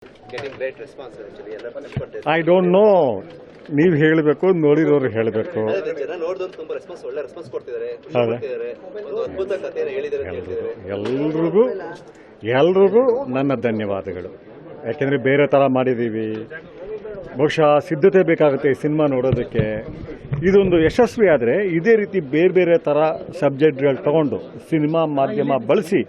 Getting great response actually. ಎಲ್ಲ ಖುಷಿಪಡ್ತಾರೆ. I don't know, ನೀವು ಹೇಳಬೇಕು, ನೋಡಿರೋರು ಹೇಳಬೇಕು. ಜನ ನೋಡಿದವರು ತುಂಬಾ ಒಳ್ಳೆ ರೆಸ್ಪಾನ್ಸ್ ಕೊಡ್ತಿದ್ದಾರೆ, ಖುಷಿ ಪಡ್ತಿದ್ದಾರೆ, ಒಂದು ಅದ್ಭುತ ಕಥೆಯನ್ನು ಹೇಳಿದ್ದಾರೆ ಅಂತ ಹೇಳ್ತಿದ್ದಾರೆ. ಎಲ್ರಿಗೂ ನನ್ನ ಧನ್ಯವಾದಗಳು. ಯಾಕೆಂದರೆ ಬೇರೆ ಥರ ಮಾಡಿದ್ದೀವಿ, ಬಹುಶಃ ಸಿದ್ಧತೆ ಬೇಕಾಗುತ್ತೆ ಈ ಸಿನಿಮಾ ನೋಡೋದಕ್ಕೆ. ಇದೊಂದು ಯಶಸ್ವಿ ಆದರೆ ಇದೇ ರೀತಿ ಬೇರೆ ಬೇರೆ ಥರ ಸಬ್ಜೆಕ್ಟ್ಗಳು ತಗೊಂಡು ಸಿನಿಮಾ ಮಾಧ್ಯಮ ಬಳಸಿ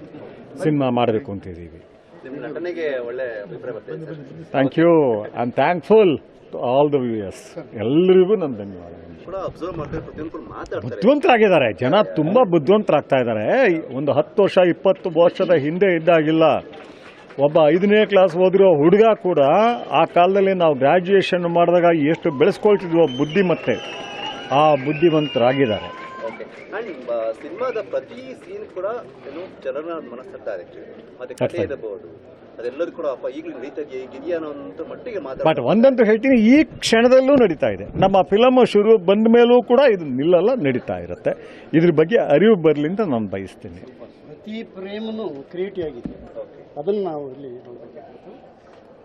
ಸಿನಿಮಾ ಮಾಡಬೇಕು ಅಂತಿದ್ದೀವಿ. ನಿಮ್ಮ ನಟನೆಗೆ ಒಳ್ಳೆ ಅಭಿಪ್ರಾಯ ಬರ್ತಿದೆ. Thank you. I am thankful to all the viewers. ಎಲ್ಲರಿಗೂ ನನ್ನ ಧನ್ಯವಾದಗಳು. ಕೂಡ ಅಬ್ಸರ್ವ್ ಮಾಡ್ತಾರೆ, ಪ್ರತಿಯೊಂದು ಮಾತಾಡ್ತಾರೆ. ಬುದ್ಧಿವಂತರಾಗಿದ್ದಾರೆ ಜನ, ತುಂಬ ಬುದ್ಧಿವಂತರಾಗ್ತಾ ಇದ್ದಾರೆ. ಒಂದು 10 ವರ್ಷ 20 ವರ್ಷದ ಹಿಂದೆ ಇದ್ದಾಗಿಲ್ಲ. ಒಬ್ಬ 5ನೇ ಕ್ಲಾಸ್ ಓದಿರೋ ಹುಡುಗ ಕೂಡ ಆ ಕಾಲದಲ್ಲಿ ನಾವು ಗ್ರ್ಯಾಜುಯೇಷನ್ ಮಾಡಿದಾಗ ಎಷ್ಟು ಬೆಳೆಸ್ಕೊಳ್ತಿದ್ವೋ ಬುದ್ಧಿಮತ್ತೆ, ಆ ಬುದ್ಧಿವಂತರಾಗಿದ್ದಾರೆ. ಸಿನಿಮಾದ ಪ್ರತಿ ಸೀನ್ ಕೂಡ ಜನರ ಮನಸ್ಸು ಮತ್ತೆ ಕಥೆ ಇರಬಹುದು, ಅದೆಲ್ಲರೂ ಕೂಡ ಈಗಲೂ ನಡೀತಾ ಇದೆಯಾ ಅನ್ನೋ ಮಟ್ಟಿಗೆ ಬಟ್ ಒಂದಂತೂ ಹೇಳ್ತೀನಿ, ಈ ಕ್ಷಣದಲ್ಲೂ ನಡೀತಾ ಇದೆ. ನಮ್ಮ ಫಿಲಮ್ ಶುರು ಬಂದ ಮೇಲೂ ಕೂಡ ಇದು ನಿಲ್ಲಲ್ಲ, ನಡೀತಾ ಇರುತ್ತೆ. ಇದ್ರ ಬಗ್ಗೆ ಅರಿವು ಬರಲಿ ಅಂತ ನಾನು ಬಯಸ್ತೀನಿ. ಪ್ರತಿ ಪ್ರೇಮನು ಕ್ರಿಯೇಟಿವ್ ಆಗಿದೆ, ಅದನ್ನು ನಾವು ಇಲ್ಲಿ ನೋಡಬೇಕಾಗಿತ್ತು.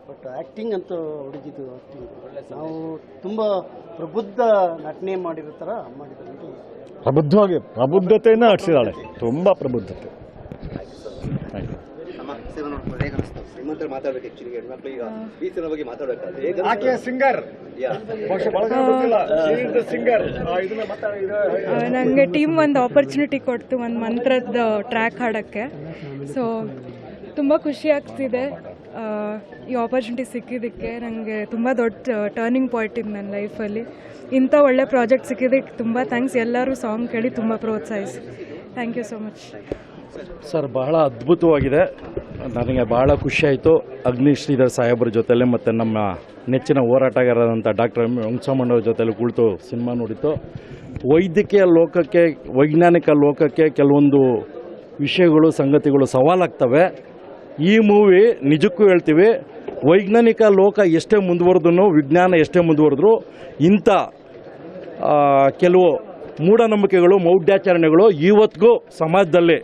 ಬಟ್ ಆ್ಯಕ್ಟಿಂಗ್ ಅಂತ ಹುಡುಗಿದ್ದು ಆ್ಯಕ್ಟಿಂಗ್ ನಾವು ತುಂಬ ಪ್ರಬುದ್ಧ ನಟನೆ ಮಾಡಿರೋ ಥರ ಮಾಡಿದ್ದಾರೆ. ಪ್ರಬುದ್ಧತೆಯನ್ನು ಅಡಿಸಿದಾಳೆ, ತುಂಬ ಪ್ರಬುದ್ಧತೆ. ನನಗೆ ಟೀಮ್ ಒಂದು ಆಪರ್ಚುನಿಟಿ ಕೊಡ್ತು ಒಂದು ಮಂತ್ರದ ಟ್ರ್ಯಾಕ್ ಹಾಡೋಕ್ಕೆ. ಸೊ ತುಂಬ ಖುಷಿ ಆಗ್ತಿದೆ ಈ ಆಪರ್ಚುನಿಟಿ ಸಿಕ್ಕಿದ್ದಕ್ಕೆ. ನನಗೆ ತುಂಬ ದೊಡ್ಡ ಟರ್ನಿಂಗ್ ಪಾಯಿಂಟ್ ಇದೆ ನನ್ನ ಲೈಫಲ್ಲಿ. ಇಂಥ ಒಳ್ಳೆ ಪ್ರಾಜೆಕ್ಟ್ ಸಿಕ್ಕಿದ್ದಕ್ಕೆ ತುಂಬ ಥ್ಯಾಂಕ್ಸ್. ಎಲ್ಲರೂ ಸಾಂಗ್ ಕೇಳಿ ತುಂಬ ಪ್ರೋತ್ಸಾಹಿಸಿ. Thank you so much sir. ಬಹಳ ಅದ್ಭುತವಾಗಿದೆ, ನನಗೆ ಬಹಳ ಖುಷಿಯಾಯಿತು. ಅಗ್ನಿಶ್ ಶ್ರೀಧರ್ ಸಾಹೇಬ್ರ ಜೊತೆಲೆ ಮತ್ತು ನಮ್ಮ ನೆಚ್ಚಿನ ಹೋರಾಟಗಾರರಾದಂಥ ಡಾಕ್ಟರ್ ಎಂ ವೆಂಕಟೇಶ್ವರ ಜೊತೆಲೆ ಕುಳಿತು ಸಿನಿಮಾ ನೋಡಿತ್ತು. ವೈದ್ಯಕೀಯ ಲೋಕಕ್ಕೆ, ವೈಜ್ಞಾನಿಕ ಲೋಕಕ್ಕೆ ಕೆಲವೊಂದು ವಿಷಯಗಳು, ಸಂಗತಿಗಳು ಸವಾಲಾಗ್ತವೆ. ಈ ಮೂವಿ ನಿಜಕ್ಕೂ ಹೇಳ್ತೀವಿ, ವೈಜ್ಞಾನಿಕ ಲೋಕ ಎಷ್ಟೇ ಮುಂದುವರೆದ್ರೂ, ವಿಜ್ಞಾನ ಎಷ್ಟೇ ಮುಂದುವರೆದ್ರೂ ಇಂಥ ಕೆಲವು ಮೂಢನಂಬಿಕೆಗಳು, ಮೌಢ್ಯಾಚರಣೆಗಳು ಇವತ್ತಿಗೂ ಸಮಾಜದಲ್ಲಿ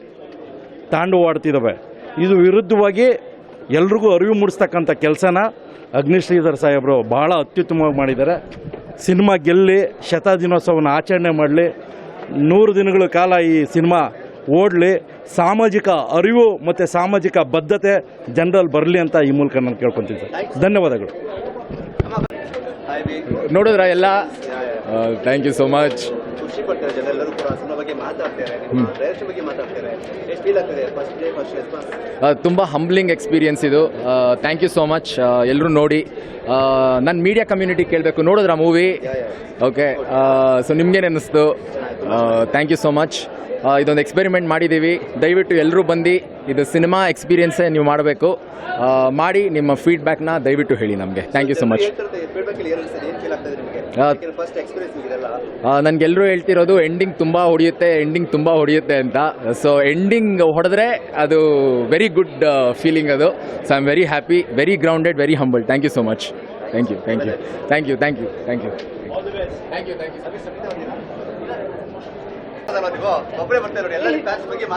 ತಾಂಡವಾಡ್ತಿದ್ದಾವೆ. ಇದು ವಿರುದ್ಧವಾಗಿ ಎಲ್ರಿಗೂ ಅರಿವು ಮೂಡಿಸ್ತಕ್ಕಂಥ ಕೆಲಸನ ಅಗ್ನಿಶ್ ಶ್ರೀಧರ್ ಸಾಹೇಬರು ಭಾಳ ಅತ್ಯುತ್ತಮವಾಗಿ ಮಾಡಿದ್ದಾರೆ. ಸಿನಿಮಾ ಗೆಲ್ಲಿ ಶತದಿನೋತ್ಸವನ ಆಚರಣೆ ಮಾಡಲಿ, 100 ದಿನಗಳ ಕಾಲ ಈ ಸಿನಿಮಾ ಓಡಲಿ, ಸಾಮಾಜಿಕ ಅರಿವು ಮತ್ತು ಸಾಮಾಜಿಕ ಬದ್ಧತೆ ಜನರಲ್ಲಿ ಬರಲಿ ಅಂತ ಈ ಮೂಲಕ ನಾನು ಕೇಳ್ಕೊತೀನಿ ಸರ್. ಧನ್ಯವಾದಗಳು. ನೋಡಿದ್ರ ಎಲ್ಲ? Thank you so much. ಖುಷಿ ಪಡ್ತಾರೆ ಜನ, ಎಲ್ಲರೂ ಕೂಡ ಸಿನಿಮಾ ಬಗ್ಗೆ ಮಾತಾಡ್ತಾರೆ, ಡೈರೆಕ್ಷನ್ ಬಗ್ಗೆ ಮಾತಾಡ್ತಾರೆ. ಎಷ್ಟು ಫೀಲ್ ಆಗ್ತದೆ ಫಸ್ಟ್ ಡೇ ಫಸ್ಟ್ ರೆಸ್ಪಾನ್ಸ್? ತುಂಬ ಹಂಬ್ಲಿಂಗ್ ಎಕ್ಸ್ಪೀರಿಯನ್ಸ್ ಇದು. Thank you so much. ಎಲ್ಲರೂ ನೋಡಿ. ನನ್ನ ಮೀಡಿಯಾ ಕಮ್ಯುನಿಟಿ ಕೇಳಬೇಕು, ನೋಡಿದ್ರ ಮೂವಿ? ಓಕೆ, ಸೊ ನಿಮ್ಗೇನು ಅನ್ನಿಸ್ತು? Thank you so much. ಇದೊಂದು ಎಕ್ಸ್ಪೆರಿಮೆಂಟ್ ಮಾಡಿದ್ದೀವಿ, ದಯವಿಟ್ಟು ಎಲ್ಲರೂ ಬಂದು ಇದು ಸಿನಿಮಾ ಎಕ್ಸ್ಪೀರಿಯನ್ಸೇ ನೀವು ಮಾಡಬೇಕು. ಮಾಡಿ ನಿಮ್ಮ ಫೀಡ್ಬ್ಯಾಕ್ನ ದಯವಿಟ್ಟು ಹೇಳಿ ನಮಗೆ. Thank you so much. ನನಗೆಲ್ಲರೂ ಹೇಳ್ತಿರೋದು ಎಂಡಿಂಗ್ ತುಂಬ ಹೊಡೆಯುತ್ತೆ ಅಂತ. ಸೊ ಎಂಡಿಂಗ್ ಹೊಡೆದ್ರೆ ಅದು ವೆರಿ ಗುಡ್ ಫೀಲಿಂಗ್ ಅದು. So I am very happy, very grounded, very humble. Thank you so much. Thank you.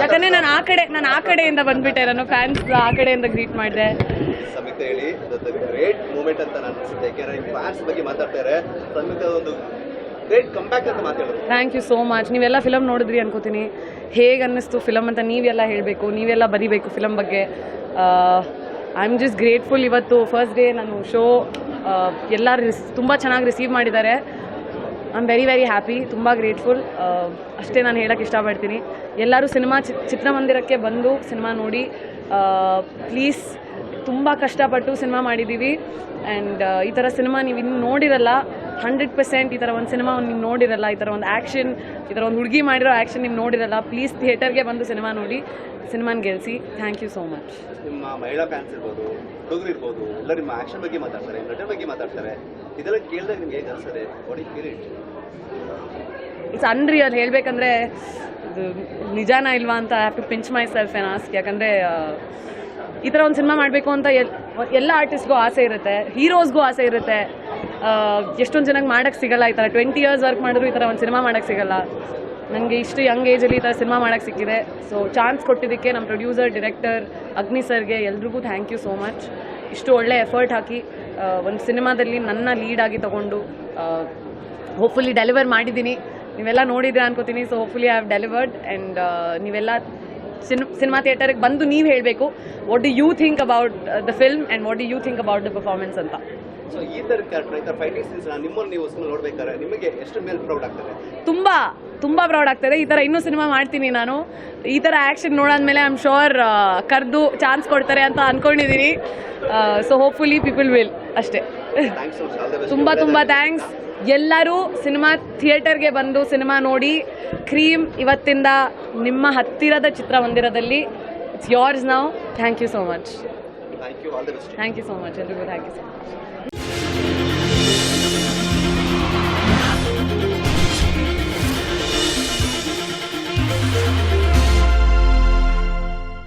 ಯಾಕಂದ್ರೆ ನಾನು ಆ ಕಡೆಯಿಂದ ಬಂದ್ಬಿಟ್ಟೆ, ನಾನು ಫ್ಯಾನ್ಸ್ ಆ ಕಡೆಯಿಂದ ಗ್ರೀಟ್ ಮಾಡಿದೆ. ಸಮಿತ ಹೇಳಿ ಗ್ರೇಟ್ ಮೂಮೆಂಟ್ ಅಂತ ನಾನು ಅನ್ಸುತ್ತೆ. ಯಾಕೆಂದ್ರೆ ಫ್ಯಾನ್ಸ್ ಬಗ್ಗೆ ಮಾತಾಡ್ತಾರೆ, ಸಮಿತ ಒಂದು ಗ್ರೇಟ್ ಕಂಬ್ಯಾಕ್ ಅಂತ ಮಾತಾಡೋದು. Thank you so much. ನೀವೆಲ್ಲ ಫಿಲಮ್ ನೋಡಿದ್ರಿ ಅನ್ಕೋತೀನಿ. ಹೇಗೆ ಅನ್ನಿಸ್ತು ಫಿಲಮ್ ಅಂತ ನೀವೆಲ್ಲ ಹೇಳಬೇಕು, ನೀವೆಲ್ಲ ಬರೀಬೇಕು ಫಿಲಮ್ ಬಗ್ಗೆ. I am just grateful. ಇವತ್ತು ಫಸ್ಟ್ ಡೇ ನಾನು ಶೋ ಎಲ್ಲರೂ ತುಂಬ ಚೆನ್ನಾಗಿ ರಿಸೀವ್ ಮಾಡಿದ್ದಾರೆ. I am very very happy, ತುಂಬ ಗ್ರೇಟ್ಫುಲ್. ಅಷ್ಟೇ ನಾನು ಹೇಳೋಕ್ಕೆ ಇಷ್ಟಪಡ್ತೀನಿ. ಎಲ್ಲರೂ ಸಿನಿಮಾ ಚಿತ್ರಮಂದಿರಕ್ಕೆ ಬಂದು ಸಿನಿಮಾ ನೋಡಿ ಪ್ಲೀಸ್. ತುಂಬ ಕಷ್ಟಪಟ್ಟು ಸಿನಿಮಾ ಮಾಡಿದ್ದೀವಿ ಆ್ಯಂಡ್ ಈ ಥರ ಸಿನಿಮಾ ನೀವು ಇನ್ನೂ ನೋಡಿರಲ್ಲ. 100% ಈ ಥರ ಒಂದು ಸಿನಿಮಾ ನೀವು ನೋಡಿರಲ್ಲ. ಈ ಥರ ಒಂದು ಆ್ಯಕ್ಷನ್, ಈ ಥರ ಒಂದು ಹುಡುಗಿ ಮಾಡಿರೋ ಆ್ಯಕ್ಷನ್ ನೀವು ನೋಡಿರಲ್ಲ. ಪ್ಲೀಸ್ ಥಿಯೇಟರ್ಗೆ ಬಂದು ಸಿನಿಮಾ ನೋಡಿ, ಸಿನಿಮಾನ ಗೆಲ್ಲಿಸಿ. Thank you so much. ನಿಮ್ಮ ಮಹಿಳಾ ಫ್ಯಾನ್ಸ್ ಇರ್ಬೋದು, ಹುಡುಗರು ಇರ್ಬೋದು, ಎಲ್ಲ ನಿಮ್ಮ ಆ್ಯಕ್ಷನ್ ಬಗ್ಗೆ ಮಾತಾಡ್ತಾರೆ, ನಟನೆ ಬಗ್ಗೆ ಮಾತಾಡ್ತಾರೆ. ಇದೆಲ್ಲ ಕೇಳಿದಾಗ ನಿಮ್ಗೆ ಹೇಗೆ ಅನಿಸ್ತದೆ? What you feel it? It's unreal. ಹೇಳಬೇಕಂದ್ರೆ ಇದು ನಿಜಾನ ಇಲ್ವಾ ಅಂತ have to pinch myself and ask. ಯಾಕಂದರೆ ಈ ಥರ ಒಂದು ಸಿನಿಮಾ ಮಾಡಬೇಕು ಅಂತ ಎಲ್ಲ ಆರ್ಟಿಸ್ಟ್ಗೂ ಆಸೆ ಇರುತ್ತೆ, ಹೀರೋಸ್ಗೂ ಆಸೆ ಇರುತ್ತೆ. ಎಷ್ಟೊಂದು ಜನಕ್ಕೆ ಮಾಡೋಕ್ಕೆ ಸಿಗಲ್ಲ. ಈ ಥರ 20 years ವರ್ಕ್ ಮಾಡಿದ್ರು ಈ ಥರ ಒಂದು ಸಿನಿಮಾ ಮಾಡೋಕ್ಕೆ ಸಿಗಲ್ಲ. ನನಗೆ ಇಷ್ಟು ಯಂಗ್ ಏಜಲ್ಲಿ ಈ ಥರ ಸಿನಿಮಾ ಮಾಡೋಕ್ಕೆ ಸಿಕ್ಕಿದೆ. ಸೊ ಚಾನ್ಸ್ ಕೊಟ್ಟಿದ್ದಕ್ಕೆ ನಮ್ಮ ಪ್ರೊಡ್ಯೂಸರ್, ಡೈರೆಕ್ಟರ್ ಅಗ್ನಿ ಸರ್ಗೆ ಎಲ್ರಿಗೂ ಥ್ಯಾಂಕ್ ಯು ಸೋ ಮಚ್. ಇಷ್ಟು ಒಳ್ಳೆ ಎಫರ್ಟ್ ಹಾಕಿ ಒಂದು ಸಿನಿಮಾದಲ್ಲಿ ನನ್ನ ಲೀಡಾಗಿ ತಗೊಂಡು ಹೋಪ್ಫುಲಿ ಡೆಲಿವರ್ ಮಾಡಿದ್ದೀನಿ. ನೀವೆಲ್ಲ ನೋಡಿದ್ರೆ ಅನ್ಕೋತೀನಿ. So hopefully I have delivered and ನೀವೆಲ್ಲ ಸಿನಿಮಾ ಥಿಯೇಟರ್ಗೆ ಬಂದು ನೀವು ಹೇಳಬೇಕು what do you think about the film and what do you think about the performance ಅಂತ. ಸೊ ಈ ಥರ ಕ್ಯಾರೆಕ್ಟರ್, ಈ ಥರ ಫೈಟಿಂಗ್ ಸೀನ್ಸ್ ನಿಮ್ಮನ್ನು ನೀವು ಸಿನಿಮಾ ನೋಡ್ಬೇಕಾದ್ರೆ ನಿಮಗೆ ಎಷ್ಟು ಮೇಲೆ ಪ್ರೌಡ್ ಆಗ್ತದೆ? ತುಂಬ ಪ್ರೌಡ್ ಆಗ್ತದೆ. ಈ ಥರ ಇನ್ನೂ ಸಿನಿಮಾ ಮಾಡ್ತೀನಿ ನಾನು. ಈ ಥರ ಆ್ಯಕ್ಷನ್ ನೋಡಾದ್ಮೇಲೆ ಐ ಆಮ್ ಶೋರ್ ಕರೆದು ಚಾನ್ಸ್ ಕೊಡ್ತಾರೆ ಅಂತ ಅಂದ್ಕೊಂಡಿದ್ದೀನಿ. ಸೊ ಹೋಪ್ಫುಲಿ ಪೀಪಲ್ ವಿಲ್ ಅಷ್ಟೇ. ತುಂಬ ಥ್ಯಾಂಕ್ಸ್. ಎಲ್ಲರೂ ಸಿನಿಮಾ ಥಿಯೇಟರ್ಗೆ ಬಂದು ಸಿನಿಮಾ ನೋಡಿ. ಕ್ರೀಮ್ ಇವತ್ತಿಂದ ನಿಮ್ಮ ಹತ್ತಿರದ ಚಿತ್ರಮಂದಿರದಲ್ಲಿ. It's yours now. Thank you so much. Thank you, all the best. Thank you so much ಎಲ್ರಿಗೂ. Thank you so much.